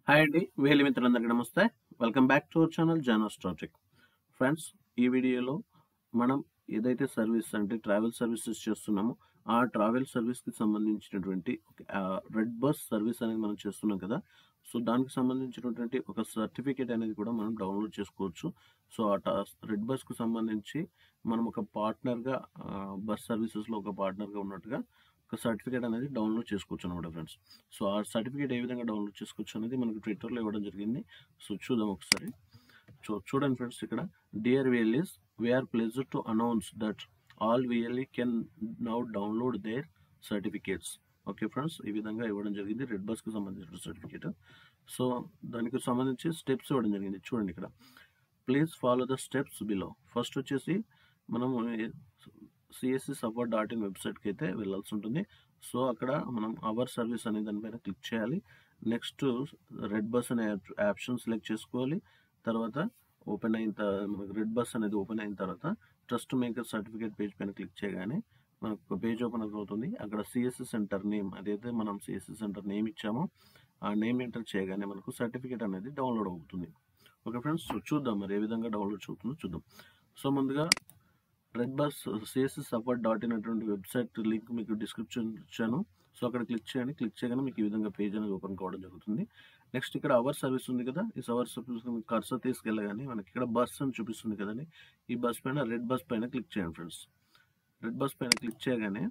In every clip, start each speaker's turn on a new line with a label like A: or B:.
A: Hi అండి. వేలి మిత్రులందరికీ నమస్తే. Welcome back to our channel Janos topic. Friends, ఈ వీడియోలో మనం ఏదైతే సర్వీస్ అంటే ట్రావెల్ సర్వీసెస్ చేస్తున్నామో, ఆ ట్రావెల్ సర్వీస్‌కి సంబంధించినటువంటి రెడ్ బస్ సర్వీస్ అనేది మనం చేస్తున్నాం కదా! సో, దానికి సంబంధించినటువంటి ఒక సర్టిఫికేట్ అనేది కూడా మనం డౌన్‌లోడ్ చేసుకోవచ్చు. సో, ఆ రెడ్ బస్‌కి సంబంధించి మనం ఒక పార్ట్నర్‌గా బస్ సర్వీసెస్‌లో ఒక పార్ట్నర్‌గా ఉన్నట్టుగా ఒక సర్టిఫికేట్ అనేది డౌన్‌లోడ్ చేసుకోవచ్చనమాట ఫ్రెండ్స్. సో, ఆ సర్టిఫికేట్ ఏ విధంగా డౌన్‌లోడ్ చేసుకోవచ్చు అనేది మనకు ట్విట్టర్‌లో ఇవ్వడం జరిగింది. సో, చూద్దాం ఒకసారి. చూడండి ఫ్రెండ్స్ ఇక్కడ. Dear VLEs, we are pledged to announce that all VLE can now download their certificates. Okay friends, ఈ విధంగా ఇవ్వడం జరిగింది రెడ్ బస్‌కి సంబంధించిన సర్టిఫికేట్. సో, దానికి సంబంధించి స్టెప్స్ ఇవ్వడం జరిగింది. చూడండి ఇక్కడ. Please follow the steps below. First వచ్చేసి మనము సిఎస్సి సపోర్ట్ డాట్ ఇన్ వెబ్సైట్కి అయితే వెళ్ళాల్సి ఉంటుంది. సో, అక్కడ మనం అవర్ సర్వీస్ అనే దానిపైన క్లిక్ చేయాలి. నెక్స్ట్ రెడ్ బస్ అనే ఆప్షన్ సెలెక్ట్ చేసుకోవాలి. తర్వాత ఓపెన్ అయిన మనకు రెడ్ బస్ అనేది ఓపెన్ అయిన తర్వాత ట్రస్ట్ మేకర్ సర్టిఫికేట్ పేజ్ పైన క్లిక్ చేయగానే మనకు ఒక పేజ్ ఓపెన్ అవుతుంది. అక్కడ సిఎస్సి సెంటర్ నేమ్, అదైతే మనం సిఎస్సి సెంటర్ నేమ్ ఇచ్చామో ఆ నేమ్ ఎంటర్ చేయగానే మనకు సర్టిఫికేట్ అనేది డౌన్లోడ్ అవుతుంది. ఓకే ఫ్రెండ్స్, సో చూద్దాం మరి ఏ విధంగా డౌన్లోడ్ అవుతుందో చూద్దాం. సో, ముందుగా red bus CSC support dot in అటువంటి వెబ్సైట్ లింక్ మీకు డిస్క్రిప్షన్ ఇచ్చాను. సో, అక్కడ క్లిక్ చేయండి. క్లిక్ చేయగానే మీకు ఈ విధంగా పేజ్ అనేది ఓపెన్ కావడం జరుగుతుంది. నెక్స్ట్ ఇక్కడ అవర్ సర్వీస్ ఉంది కదా! ఈ అవర్ సర్వీస్ కర్సర్ తీసుకెళ్ళగానే మనకి ఇక్కడ బస్ అని చూపిస్తుంది కదండీ! ఈ బస్ పైన రెడ్ బస్ పైన క్లిక్ చేయండి ఫ్రెండ్స్. రెడ్ బస్ పైన క్లిక్ చేయగానే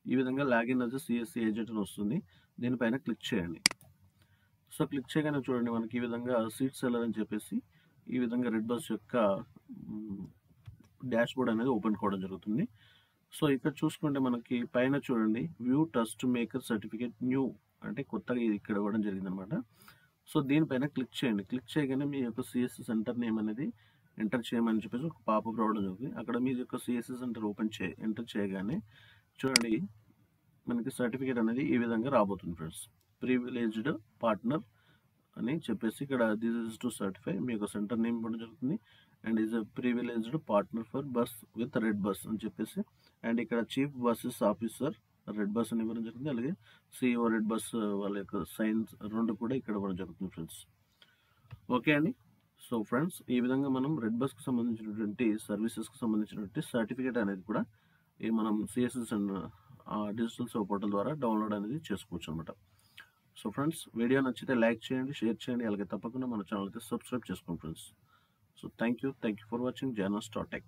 A: ఈ విధంగా లాగిన్ యాస్ సిఎస్సి ఏజెంట్ అని వస్తుంది. దీనిపైన క్లిక్ చేయండి. సో, క్లిక్ చేయగానే చూడండి మనకి ఈ విధంగా సీట్ సెల్లర్ అని చెప్పేసి ఈ విధంగా రెడ్ బస్ యొక్క డాష్‌బోర్డ్ అనేది ఓపెన్ కావడం జరుగుతుంది. సో, ఇక్కడ చూసుకుంటే మనకి పైన చూడండి view trust maker certificate new అంటే కొత్తగా ఇది ఇక్కడ ఇవ్వడం జరిగిందనమాట. సో, దీనిపైన క్లిక్ చేయండి. క్లిక్ చేయగానే మీ యొక్క సిఎస్సి సెంటర్ నేమ్ అనేది ఎంటర్ చేయమని చెప్పేసి ఒక పాపప్ రావడం జరుగుతుంది. అక్కడ మీ యొక్క సిఎస్సి సెంటర్ ఎంటర్ చేయగానే చూడండి మనకి సర్టిఫికేట్ అనేది ఈ విధంగా రాబోతుంది ఫ్రెండ్స్. ప్రివిలేజ్డ్ పార్ట్నర్ అని చెప్పేసి ఇక్కడ దిస్ ఇస్ టు సర్టిఫై మీ యొక్క సెంటర్ నేమ్ ఇవ్వడం జరుగుతుంది. And is a privileged partner for bus with red bus అని చెప్పేసి అండ్ ఇక్కడ chief buses officer red bus అని ఇవ్వడం జరుగుతుంది. అలాగే సిఇఓ రెడ్ బస్ వాళ్ళ యొక్క సైన్స్ రెండు కూడా ఇక్కడ ఇవ్వడం జరుగుతుంది ఫ్రెండ్స్. ఓకే అండి. సో ఫ్రెండ్స్, ఈ విధంగా మనం రెడ్ బస్కి సంబంధించినటువంటి సర్వీసెస్కి సంబంధించినటువంటి సర్టిఫికేట్ అనేది కూడా ఈ మనం CSS and digital Seva portal ద్వారా డౌన్లోడ్ అనేది చేసుకోవచ్చు అనమాట. సో ఫ్రెండ్స్, వీడియో నచ్చితే లైక్ చేయండి, షేర్ చేయండి, అలాగే తప్పకుండా మన ఛానల్ అయితే సబ్స్క్రైబ్ చేసుకోండి friends. So thank you for watching Janos టాటెక్.